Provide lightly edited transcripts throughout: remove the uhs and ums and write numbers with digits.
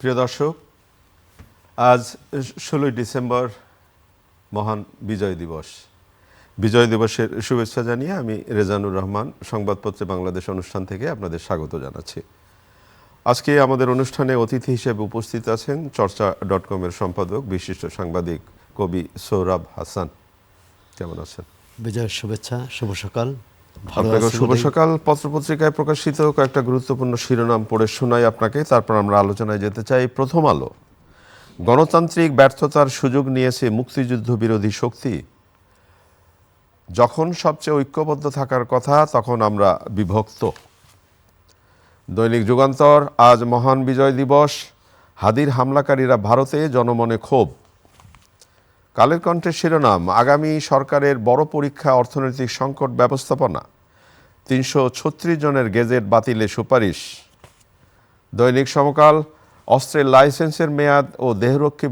প্রিয় দর্শক, আজ ১৬ই ডিসেম্বর মহান বিজয় দিবস। বিজয় দিবসের শুভেচ্ছা জানিয়ে আমি রেজানুর রহমান সংবাদপত্রে বাংলাদেশ অনুষ্ঠান থেকে আপনাদের স্বাগত জানাচ্ছি। আজকে আমাদের অনুষ্ঠানে অতিথি হিসেবে উপস্থিত আছেন চর্চা.com-এর সম্পাদক বিশিষ্ট সাংবাদিক কবি সৌরভ হাসান। কেমন আছেন? বিজয়ের শুভেচ্ছা, শুভ সকাল। আপনাকে শুভ সকাল। পত্রপত্রিকায় প্রকাশিত কয়েকটা গুরুত্বপূর্ণ শিরোনাম পড়ে শোনাই আপনাকে, তারপর আমরা আলোচনায় যেতে চাই। প্রথম আলো, গণতান্ত্রিক ব্যর্থতার সুযোগ নিয়েছে মুক্তিযুদ্ধ বিরোধী শক্তি। যখন সবচেয়ে ঐক্যবদ্ধ থাকার কথা তখন আমরা বিভক্ত। দৈনিক যুগান্তর, আজ মহান বিজয় দিবস, হাদির হামলাকারীরা ভারতে, জনমনে ক্ষোভ। কালের কণ্ঠের শিরোনাম, আগামী সরকারের বড় পরীক্ষা অর্থনৈতিক সংকট ব্যবস্থাপনা, ৩৩৬ জনের গেজেট বাতিলে সুপারিশ। দৈনিক সমকাল, অস্ত্রের লাইসেন্সের মেয়াদ ও দেহরক্ষী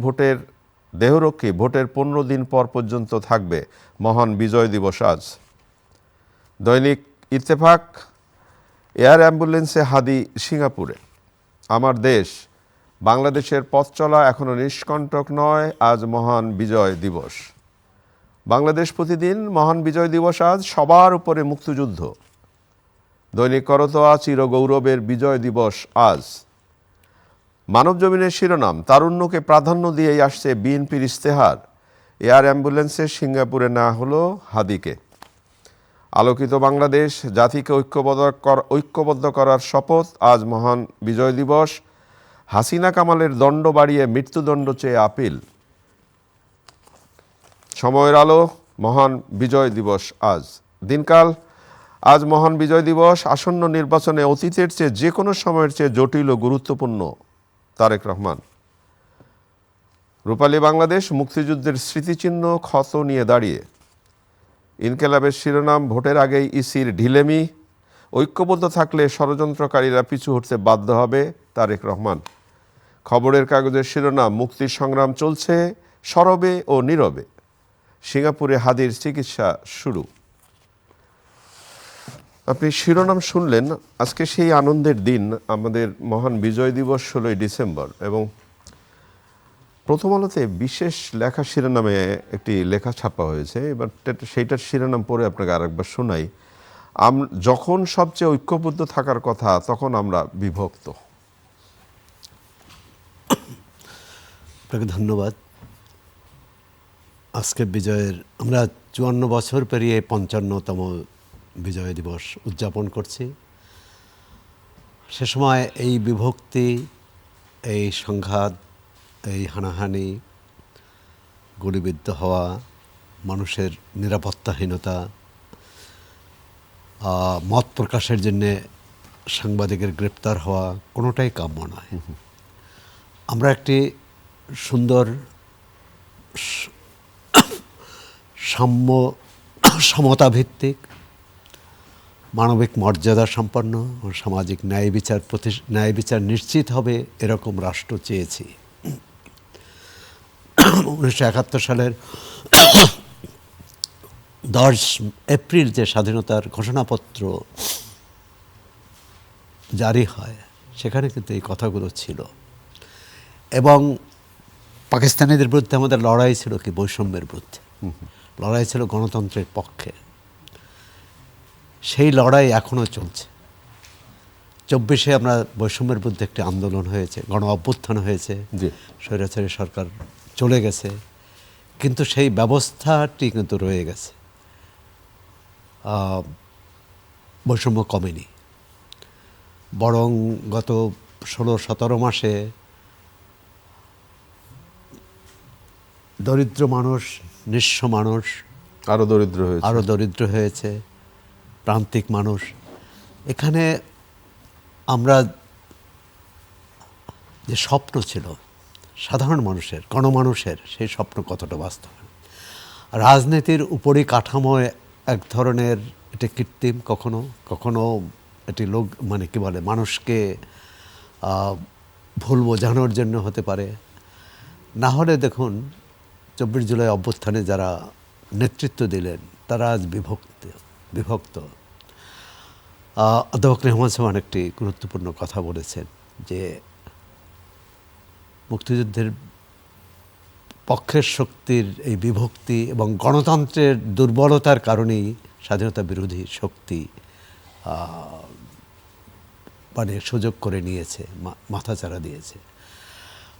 ভোটের ১৫ দিন পর পর্যন্ত থাকবে, মহান বিজয় দিবস আজ। দৈনিক ইত্তেফাক, এয়ার অ্যাম্বুলেন্সে হাদি সিঙ্গাপুরে। আমার দেশ, বাংলাদেশের পথ চলা এখনও নিষ্কণ্টক নয়, আজ মহান বিজয় দিবস। বাংলাদেশ প্রতিদিন, মহান বিজয় দিবস আজ, সবার উপরে মুক্তিযুদ্ধ। দৈনিক করতোয়া, চিরগৌরবের বিজয় দিবস আজ। মানবজমিনের শিরোনাম, তারুণ্যকে প্রাধান্য দিয়েই আসছে বিএনপির ইশতেহার, এয়ার অ্যাম্বুলেন্সে সিঙ্গাপুরে নেওয়া হলো হাদিকে। আলোকিত বাংলাদেশ, জাতিকে ঐক্যবদ্ধ করার শপথ, আজ মহান বিজয় দিবস। হাসিনা কামালের দণ্ড বাড়িয়ে মৃত্যুদণ্ড চেয়ে আপিল। সময়ের আলো, মহান বিজয় দিবস আজ। দিনকাল, আজ মহান বিজয় দিবস, আসন্ন নির্বাচনে অতীতের চেয়ে যে কোনো সময়ের চেয়ে জটিল ও গুরুত্বপূর্ণ, তারেক রহমান। রূপালী বাংলাদেশ, মুক্তিযুদ্ধের স্মৃতিচিহ্ন ক্ষত নিয়ে দাঁড়িয়ে। ইনকেলাবের শিরোনাম, ভোটের আগেই ইসির ঢিলেমি, ঐক্যবদ্ধ থাকলে ষড়যন্ত্রকারীরা পিছু হটতে বাধ্য হবে, তারেক রহমান। খবরের কাগজের শিরোনাম, মুক্তির সংগ্রাম চলছে সরবে ও নীরবে, সিঙ্গাপুরে হাদির চিকিৎসা শুরু। আপনি শিরোনাম শুনলেন। আজকে সেই আনন্দের দিন, আমাদের মহান বিজয় দিবস ১৬ই ডিসেম্বর, এবং প্রথম আলোতে বিশেষ লেখা শিরোনামে একটি লেখা ছাপা হয়েছে। এবার সেইটার শিরোনাম পড়ে আপনাকে আরেকবার শোনাই। যখন সবচেয়ে ঐক্যবদ্ধ থাকার কথা তখন আমরা বিভক্ত। আপনাকে ধন্যবাদ। আজকে বিজয়ের, আমরা ৫৪ বছর পেরিয়ে ৫৫তম বিজয় দিবস উদযাপন করছি। সে সময় এই বিভক্তি, এই সংঘাত, এই হানাহানি, গুলিবিদ্ধ হওয়া, মানুষের নিরাপত্তাহীনতা, মত প্রকাশের জন্যে সাংবাদিকের গ্রেপ্তার হওয়া, কোনোটাই কাম্য নয়। আমরা একটি সুন্দর সমতাভিত্তিক, মানবিক মর্যাদা সম্পন্ন ও সামাজিক ন্যায় বিচার নিশ্চিত হবে এরকম রাষ্ট্র চেয়েছি। ১৯৭১ সালের ১০ এপ্রিল যে স্বাধীনতার ঘোষণাপত্র জারি হয়, সেখানে কিন্তু এই কথাগুলো ছিল। এবং পাকিস্তানিদের বিরুদ্ধে আমাদের লড়াই ছিল কি বৈষম্যের বিরুদ্ধে, লড়াই ছিল গণতন্ত্রের পক্ষে। সেই লড়াই এখনও চলছে। ২৪শে আমরা বৈষম্যের বিরুদ্ধে একটি আন্দোলন হয়েছে, গণ অভ্যুত্থান হয়েছে, স্বৈরাচারী সরকার চলে গেছে, কিন্তু সেই ব্যবস্থাটি কিন্তু রয়ে গেছে, বৈষম্য কমেনি। বরং গত ১৬-১৭ মাসে দরিদ্র মানুষ, নিঃস্ব মানুষ আরও দরিদ্র হয়েছে, প্রান্তিক মানুষ। এখানে আমরা যে স্বপ্ন ছিল সাধারণ মানুষের, গণমানুষের, সেই স্বপ্ন কতটা বাস্তব। রাজনীতির উপরিকাঠামোয় এক ধরনের এটি কৃত্রিম, কখনো কখনো এটি মানুষকে ভুল বোঝানোর জন্য হতে পারে। না হলে দেখুন, ২৪ জুলাই অভ্যুত্থানে যারা নেতৃত্ব দিলেন তারা আজ বিভক্ত। অধ্যাপক রেহমান সামান একটি গুরুত্বপূর্ণ কথা বলেছেন যে মুক্তিযুদ্ধের পক্ষের শক্তির এই বিভক্তি এবং গণতন্ত্রের দুর্বলতার কারণেই স্বাধীনতা বিরোধী শক্তি মানে সুযোগ করে নিয়েছে, মাথাচাড়া দিয়েছে।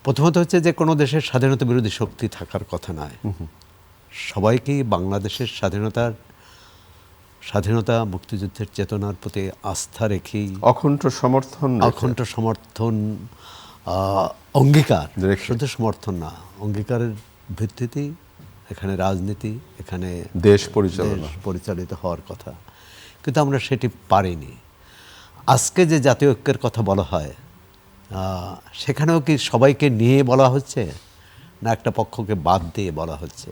প্রথমত হচ্ছে যে কোনো দেশের স্বাধীনতা বিরোধী শক্তি থাকার কথা নয়। সবাইকেই বাংলাদেশের স্বাধীনতা মুক্তিযুদ্ধের চেতনার প্রতি আস্থা রেখেই অকুণ্ঠ সমর্থন অঙ্গীকার, রেখে। শুধু সমর্থন না, অঙ্গীকারের ভিত্তিতেই এখানে রাজনীতি, এখানে দেশ পরিচালিত হওয়ার কথা, কিন্তু আমরা সেটি পারিনি। আজকে যে জাতীয় ঐক্যের কথা বলা হয়, সেখানেও কি সবাইকে নিয়ে বলা হচ্ছে, না একটা পক্ষকে বাদ দিয়ে বলা হচ্ছে?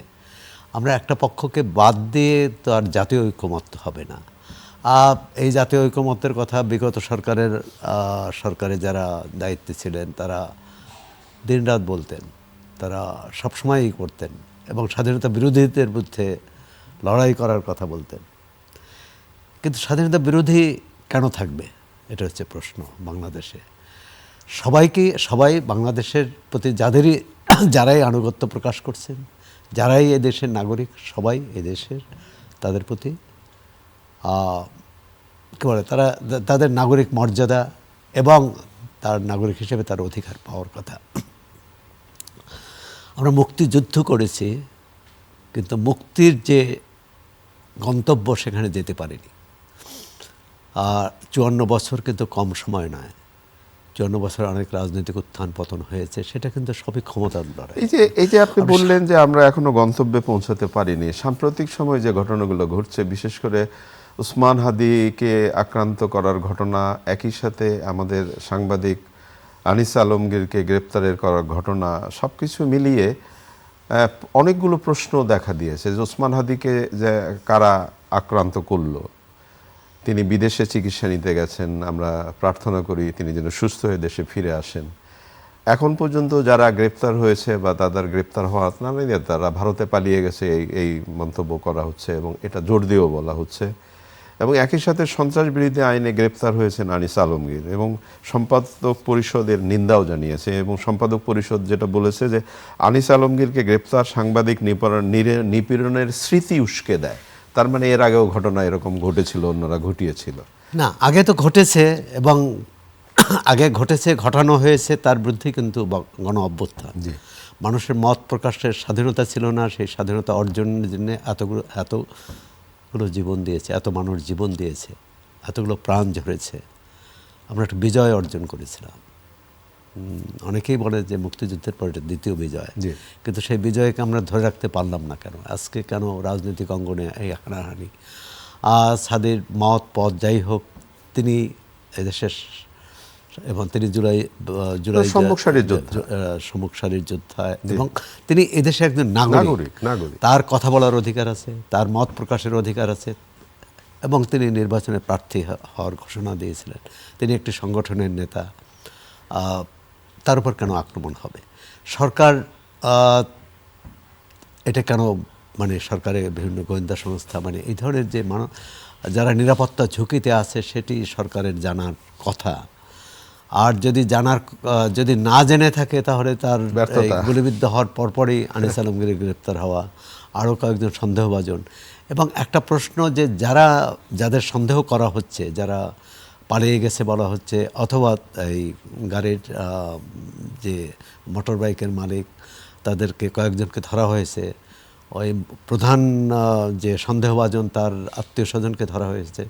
আমরা একটা পক্ষকে বাদ দিয়ে তো আর জাতীয় ঐক্যমত্য হবে না। এই জাতীয় ঐক্যমত্যের কথা বিগত সরকারে যারা দায়িত্বে ছিলেন তারা দিনরাত বলতেন, তারা সবসময়ই করতেন এবং স্বাধীনতা বিরোধীদের বিরুদ্ধে লড়াই করার কথা বলতেন। কিন্তু স্বাধীনতা বিরোধী কেন থাকবে, এটা হচ্ছে প্রশ্ন বাংলাদেশে। সবাই বাংলাদেশের প্রতি যারাই আনুগত্য প্রকাশ করছেন, যারাই এদেশের নাগরিক, সবাই এদেশের তাদের প্রতি কী বলে, তাদের নাগরিক মর্যাদা এবং তার নাগরিক হিসেবে তার অধিকার পাওয়ার কথা। আমরা মুক্তিযুদ্ধ করেছি, কিন্তু মুক্তির যে গন্তব্য সেখানে যেতে পারিনি। আর 54 বছর কিন্তু কম সময় নয়। 54 বছর অনেক রাজনৈতিক উত্থান পতন হয়েছে, সেটা কিন্তু সবই ক্ষমতার লড়াই। এই যে আপনি বললেন যে আমরা এখনো গন্তব্যে পৌঁছাতে পারিনি, সাম্প্রতিক সময়ে যে ঘটনাগুলো ঘটছে, বিশেষ করে ওসমান হাদিকে আক্রান্ত করার ঘটনা, একই সাথে আমাদের সাংবাদিক আনিস আলমগীরকে গ্রেপ্তারের করার ঘটনা, সব কিছু মিলিয়ে অনেকগুলো প্রশ্ন দেখা দিয়েছে যে ওসমান হাদিকে যে কারা আক্রান্ত করলো। তিনি বিদেশে চিকিৎসা নিতে গেছেন, আমরা প্রার্থনা করি তিনি যেন সুস্থ হয়ে দেশে ফিরে আসেন। এখন পর্যন্ত যারা গ্রেপ্তার হয়েছে বা তাদের গ্রেপ্তার হওয়ার নামে তারা ভারতে পালিয়ে গেছে, এই মন্তব্য করা হচ্ছে এবং এটা জোর দিয়েও বলা হচ্ছে। এবং একই সাথে সন্ত্রাস বিরোধী আইনে গ্রেপ্তার হয়েছেন আনিস আলমগীর এবং সম্পাদক পরিষদের নিন্দাও জানিয়েছে। এবং সম্পাদক পরিষদ যেটা বলেছে যে আনিস আলমগীরকে গ্রেপ্তার সাংবাদিক নিপীড়নের স্মৃতি উস্কে দেয়। তার মানে এর আগেও ঘটনা এরকম ঘটেছিল, অন্যরা ঘটিয়েছিল না, আগে তো ঘটেছে এবং ঘটানো হয়েছে, তার বিরুদ্ধে কিন্তু গণ অভ্যুত্থান। মানুষের মত প্রকাশের স্বাধীনতা ছিল না, সেই স্বাধীনতা অর্জনের জন্য এতগুলো জীবন দিয়েছে, এত মানুষ জীবন দিয়েছে, এতগুলো প্রাণ ঝরেছে। আমরা একটা বিজয় অর্জন করেছিলাম। অনেকেই বলে যে মুক্তিযুদ্ধের পর এটা দ্বিতীয় বিজয়, কিন্তু সেই বিজয়কে আমরা ধরে রাখতে পারলাম না কেন? আজকে কেন রাজনৈতিক অঙ্গনে এই হানাহানি? সাদির মত পথ যাই হোক, তিনি এদেশের এবং তিনি জুলাই সম্মুখ সারির যোদ্ধা এবং তিনি এদেশে একজন নাগরিক। তার কথা বলার অধিকার আছে, তার মত প্রকাশের অধিকার আছে এবং তিনি নির্বাচনে প্রার্থী হওয়ার ঘোষণা দিয়েছিলেন। তিনি একটি সংগঠনের নেতা। তার উপর কেন আক্রমণ হবে? সরকার এটা কেন, মানে সরকারের বিভিন্ন গোয়েন্দা সংস্থা, মানে এই ধরনের যে যারা নিরাপত্তা ঝুঁকিতে আছে সেটি সরকারের জানার কথা। আর যদি না জেনে থাকে তাহলে তার গুলিবিদ্ধ হওয়ার পরপরই আনিস আলমগীরের গ্রেপ্তার হওয়া, আরও কয়েকজন সন্দেহভাজন। এবং একটা প্রশ্ন যে যাদের সন্দেহ করা হচ্ছে, যারা পালিয়ে গেছে বলা হচ্ছে, অথবা এই গাড়ির যে মোটর বাইকের মালিক, তাদেরকে কয়েকজনকে ধরা হয়েছে। ওই প্রধান যে সন্দেহভাজন তার আত্মীয় স্বজনকে ধরা হয়েছে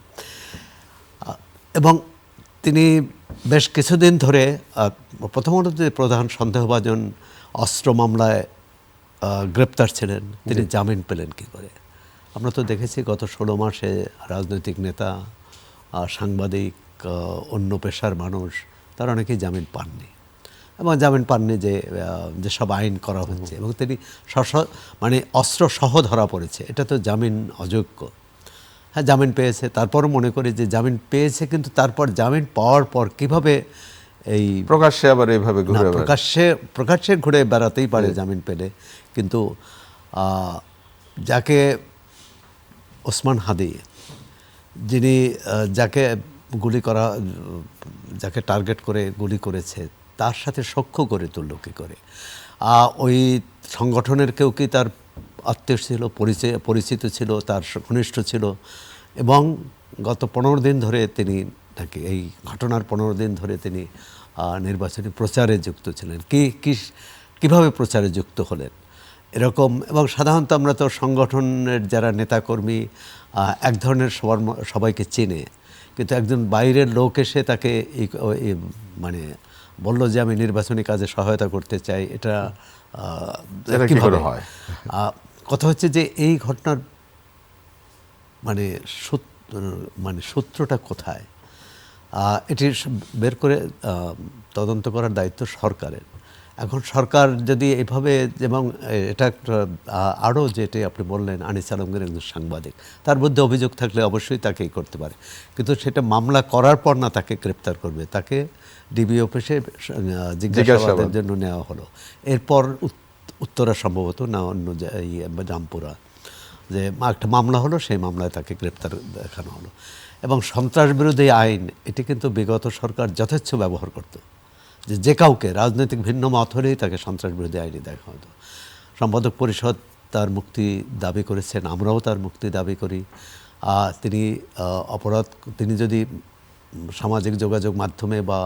এবং তিনি বেশ কিছুদিন ধরে, প্রথমত যে প্রধান সন্দেহভাজন অস্ত্র মামলায় গ্রেপ্তার ছিলেন, তিনি জামিন পেলেন কী করে? আমরা তো দেখেছি গত 16 মাসে রাজনৈতিক নেতা, সাংবাদিক, অন্য পেশার মানুষ, তারা অনেকেই জামিন পাননি। এবং জামিন পাননি যে সব আইন করা হচ্ছে এবং তিনি মানে অস্ত্র সহ ধরা পড়েছে, এটা তো জামিন অযোগ্য। হ্যাঁ, জামিন পেয়েছে, তারপরও মনে করি যে জামিন পেয়েছে, কিন্তু তারপর জামিন পাওয়ার পর কিভাবে এই প্রকাশ্যে আবার এইভাবে প্রকাশ্যে ঘুরে বেড়াতেই পারে জামিন পেলে। কিন্তু যাকে ওসমান হাদি, যাকে টার্গেট করে গুলি করেছে, তার সাথে সখ্য করে তুলল কী করে? ওই সংগঠনের কেউ কি তার আত্মীয় ছিল, পরিচিত ছিল, তার ঘনিষ্ঠ ছিল, এবং গত 15 দিন ধরে তিনি নাকি এই ঘটনার 15 দিন ধরে তিনি নির্বাচনী প্রচারে যুক্ত ছিলেন। কীভাবে প্রচারে যুক্ত হলেন এরকম। এবং সাধারণত আমরা তো সংগঠনের যারা নেতাকর্মী এক ধরনের সবাইকে চেনে, কিন্তু একজন বাইরের লোক এসে তাকে মানে বলল যে আমি নির্বাচনী কাজে সহায়তা করতে চাই, এটা কিভাবে হয়? কথা হচ্ছে যে এই ঘটনার মানে সূত্রটা কোথায়, এটি বের করে তদন্ত করার দায়িত্ব সরকারের। এখন সরকার যদি এভাবে, এবং এটা আরও যেটি আপনি বললেন আনিস আলমগীর একজন সাংবাদিক, তার মধ্যে অভিযোগ থাকলে অবশ্যই তাকেই করতে পারে, কিন্তু সেটা মামলা করার পর না তাকে গ্রেপ্তার করবে, তাকে ডিবি অফিসে জিজ্ঞাসাবাদের জন্য নেওয়া হলো। এরপর উত্তরা সম্ভবত না অন্য রামপুরা যে একটা মামলা হলো, সেই মামলায় তাকে গ্রেপ্তার দেখানো হলো। এবং সন্ত্রাস বিরোধী আইন এটি কিন্তু বিগত সরকার যথেচ্ছ ব্যবহার করত, যে কাউকে রাজনৈতিক ভিন্ন মত হলেই তাকে সন্ত্রাস বিরোধী আইনে দেখা হতো। সম্পাদক পরিষদ তার মুক্তি দাবি করেছেন, আমরাও তার মুক্তি দাবি করি। তিনি যদি সামাজিক যোগাযোগ মাধ্যমে বা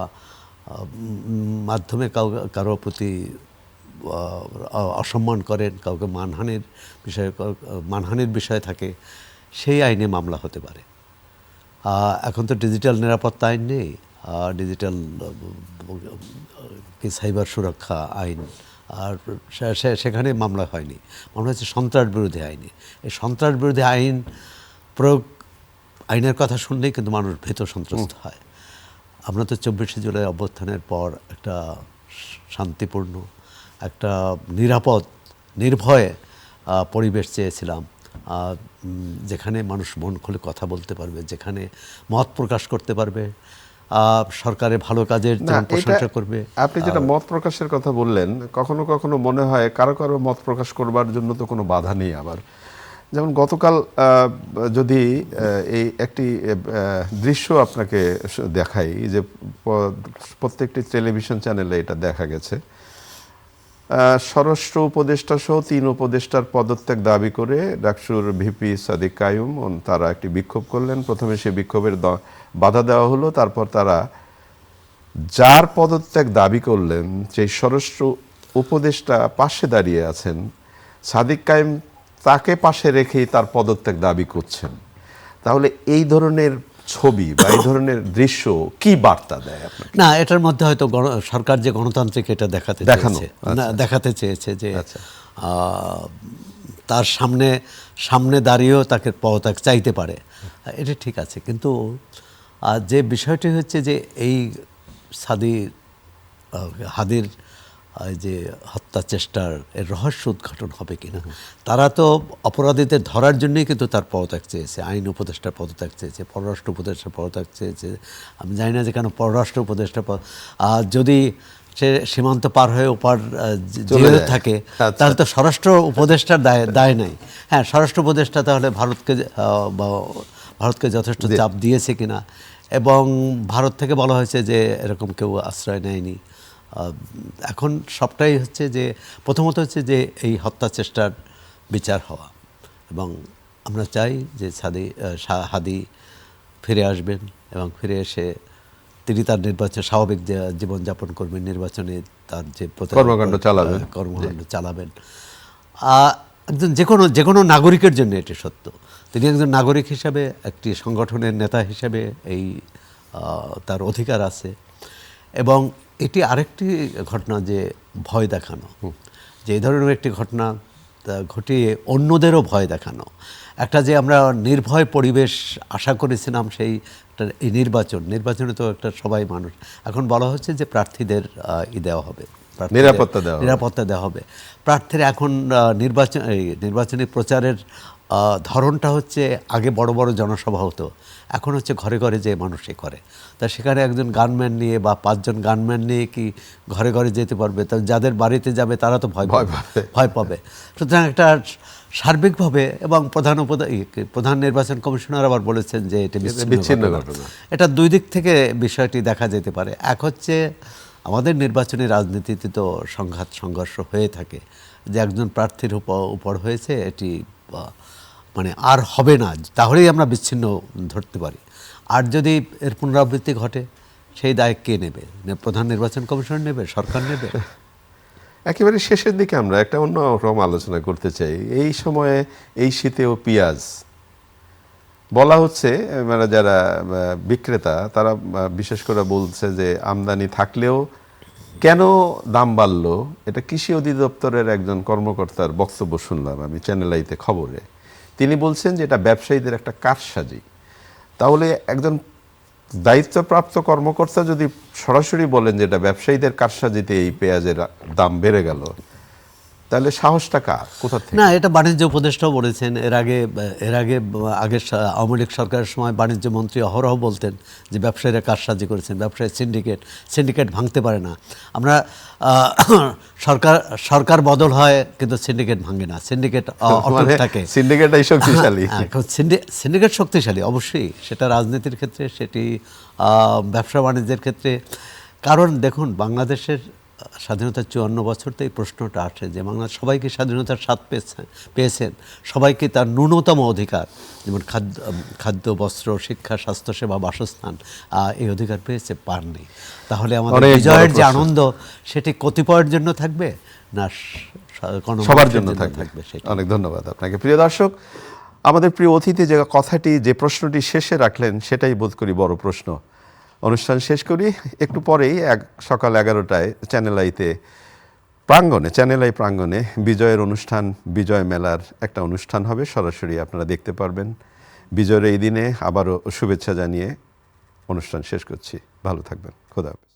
মাধ্যমে কারো প্রতি অসম্মান করেন, কাউকে মানহানির বিষয় থাকে, সেই আইনে মামলা হতে পারে। এখন তো ডিজিটাল নিরাপত্তা আইন নেই, ডিজিটাল সাইবার সুরক্ষা আইন, আর সেখানে মামলা হয়নি, মামলা হচ্ছে সন্ত্রাস বিরোধী আইনে। এই সন্ত্রাস বিরোধী আইন প্রয়োগ, আইনের কথা শুনলেই কিন্তু মানুষ ভীত সন্ত্রস্ত হয়। আমরা তো 24শে জুলাই অভ্যুত্থানের পর একটা শান্তিপূর্ণ, একটা নিরাপদ, নির্ভয়ে পরিবেশ চেয়েছিলাম, যেখানে মানুষ মন খুলে কথা বলতে পারবে, যেখানে মত প্রকাশ করতে পারবে, সরকারের ভালো কাজের প্রশংসা করবে। আপনি যেটা মত প্রকাশের কথা বললেন, কখনো কখনো মনে হয় কারো কারো মত প্রকাশ করবার জন্য তো কোনো বাধা নেই। আবার যেমন গতকাল যদি এই একটি দৃশ্য আপনাকে দেখাই, যে প্রত্যেকটি টেলিভিশন চ্যানেলে এটা দেখা গেছে, স্বরাষ্ট্র উপদেষ্টা সহ 3 উপদেষ্টার পদত্যাগ দাবি করে ডাকসুর ভিপি সাদিক কায়ুম তারা একটি বিক্ষোভ করলেন। প্রথমে সে বিক্ষোভের বাধা দেওয়া হলো, তারপর তারা যার পদত্যাগ দাবি করলেন, সেই স্বরাষ্ট্র উপদেষ্টা পাশে দাঁড়িয়ে আছেন, সাদিক কায়ুম তাকে পাশে রেখেই তার পদত্যাগ দাবি করছেন। তাহলে এই ধরনের ছবি বা এই ধরনের দৃশ্য কি বার্তা দেয় আপনাকে? না, এটার মধ্যে হয়তো সরকার যে গণতান্ত্রিক এটা দেখাতে চেয়েছে যে তার সামনে দাঁড়িয়েও তাকে পদত্যাগ চাইতে পারে, এটা ঠিক আছে। কিন্তু যে বিষয়টি হচ্ছে যে এই হাদির যে হত্যা চেষ্টার এর রহস্য উদ্ঘাটন হবে কিনা। তারা তো অপরাধীদের ধরার জন্যই কিন্তু তার পদত্যাগ চেয়েছে, আইন উপদেষ্টার পদত্যাগ চেয়েছে, পররাষ্ট্র উপদেষ্টার পদত্যাগ চেয়েছে। আমি জানি না যে কেন পররাষ্ট্র উপদেষ্টা যদি সে সীমান্ত পার হয়ে ওপার জেলে থাকে, তাহলে তো স্বরাষ্ট্র উপদেষ্টার দায় নাই। হ্যাঁ, স্বরাষ্ট্র উপদেষ্টা তাহলে ভারতকে যথেষ্ট চাপ দিয়েছে কিনা, এবং ভারত থেকে বলা হয়েছে যে এরকম কেউ আশ্রয় নেয়নি। এখন সবটাই হচ্ছে যে প্রথমত হচ্ছে যে এই হত্যা চেষ্টার বিচার হওয়া, এবং আমরা চাই যে হাদি ফিরে আসবেন এবং ফিরে এসে তিনি তার স্বাভাবিক জীবনযাপন করবেন, নির্বাচনে তার যে কর্মকাণ্ড চালাবেন। একজন যে কোনো নাগরিকের জন্য এটি সত্য। তিনি একজন নাগরিক হিসাবে, একটি সংগঠনের নেতা হিসাবে এই তার অধিকার আছে। এবং এটি আরেকটি ঘটনা যে ভয় দেখানো, যে এই ধরনের একটি ঘটনা ঘটিয়ে অন্যদেরও ভয় দেখানো, একটা যে আমরা নির্ভয় পরিবেশ আশা করেছিলাম সেই এই নির্বাচনে তো একটা সবাই মানুষ, এখন বলা হচ্ছে যে প্রার্থীদের দেওয়া হবে, নিরাপত্তা দেওয়া হবে প্রার্থীরা। এখন নির্বাচনী প্রচারের ধরনটা হচ্ছে আগে বড় বড় জনসভা হতো, এখন হচ্ছে ঘরে ঘরে যে মানুষই করে। তা সেখানে একজন গানম্যান নিয়ে বা 5 জন গানম্যান নিয়ে কি ঘরে ঘরে যেতে পারবে? তা যাদের বাড়িতে যাবে তারা তো ভয় পাবে। সুতরাং একটা সার্বিকভাবে, এবং প্রধান নির্বাচন কমিশনার আবার বলেছেন যে এটা বিচ্ছিন্ন ঘটনা। এটা 2 দিক থেকে বিষয়টি দেখা যেতে পারে। এক হচ্ছে আমাদের নির্বাচনী রাজনীতিতে তো সংঘাত সংঘর্ষ হয়ে থাকে, যে একজন প্রার্থীর উপর হয়েছে এটি মানে আর হবে না, তাহলেই আমরা বিচ্ছিন্ন ধরতে পারি। আর যদি এর পুনরাবৃত্তি ঘটে সেই দায় কে নেবে? প্রধান নির্বাচন কমিশন নেবে, সরকার নেবে? একেবারে শেষের দিকে আমরা একটা অন্য রকম আলোচনা করতে চাই। এই সময়ে এই শীতেও পেঁয়াজ বলা হচ্ছে, মানে যারা বিক্রেতা তারা বিশেষ করে বলছে যে আমদানি থাকলেও কেন দাম বাড়লো। এটা কৃষি অধিদপ্তরের একজন কর্মকর্তার বক্তব্য শুনলাম আমি চ্যানেল আইতে খবরে। তিনি বলছেন যে এটা ব্যবসায়ীদের একটা কারসাজি। তাহলে একজন দায়িত্বপ্রাপ্ত কর্মকর্তা যদি সরাসরি বলেন যে এটা ব্যবসায়ীদের কারসাজিতে এই পেঁয়াজের দাম বেড়ে গেল, তাহলে সাহসটা কার, কোথা থেকে? না, এটা বাণিজ্য উপদেষ্টাও বলেছেন। আগের আওয়ামী লীগ সরকারের সময় বাণিজ্য মন্ত্রী অহরহ বলতেন যে ব্যবসায়ীরা কারসাজি করেছেন, ব্যবসায়ী সিন্ডিকেট ভাঙতে পারে না। আমরা সরকার বদল হয় কিন্তু সিন্ডিকেট ভাঙে না, সিন্ডিকেট অটুট থাকে। সিন্ডিকেটই শক্তিশালী। সিন্ডিকেট শক্তিশালী অবশ্যই, সেটা রাজনীতির ক্ষেত্রে, সেটি ব্যবসা বাণিজ্যের ক্ষেত্রে। কারণ দেখুন, বাংলাদেশের স্বাধীনতার 54 বছর তো এই প্রশ্নটা আসে যে বাংলা সবাইকে স্বাধীনতার স্বাদ পেয়েছেন, সবাইকে তার ন্যূনতম অধিকার, যেমন খাদ্য, বস্ত্র, শিক্ষা, স্বাস্থ্যসেবা, বাসস্থান, এই অধিকার পেয়েছে, পাননি। তাহলে আমাদের বিজয়ের যে আনন্দ সেটি কতিপয়ের জন্য থাকবে না সবার জন্য থাকবে? অনেক ধন্যবাদ আপনাকে। প্রিয় দর্শক, আমাদের প্রিয় অতিথি যে প্রশ্নটি শেষে রাখলেন সেটাই বোধ করি বড় প্রশ্ন। অনুষ্ঠান শেষ করি একটু পরেই, সকাল 11টায় চ্যানেল আই প্রাঙ্গণে বিজয়ের অনুষ্ঠান, বিজয় মেলার একটা অনুষ্ঠান হবে, সরাসরি আপনারা দেখতে পারবেন। বিজয়ের এই দিনে আবারও শুভেচ্ছা জানিয়ে অনুষ্ঠান শেষ করছি। ভালো থাকবেন। খোদা হাফেজ।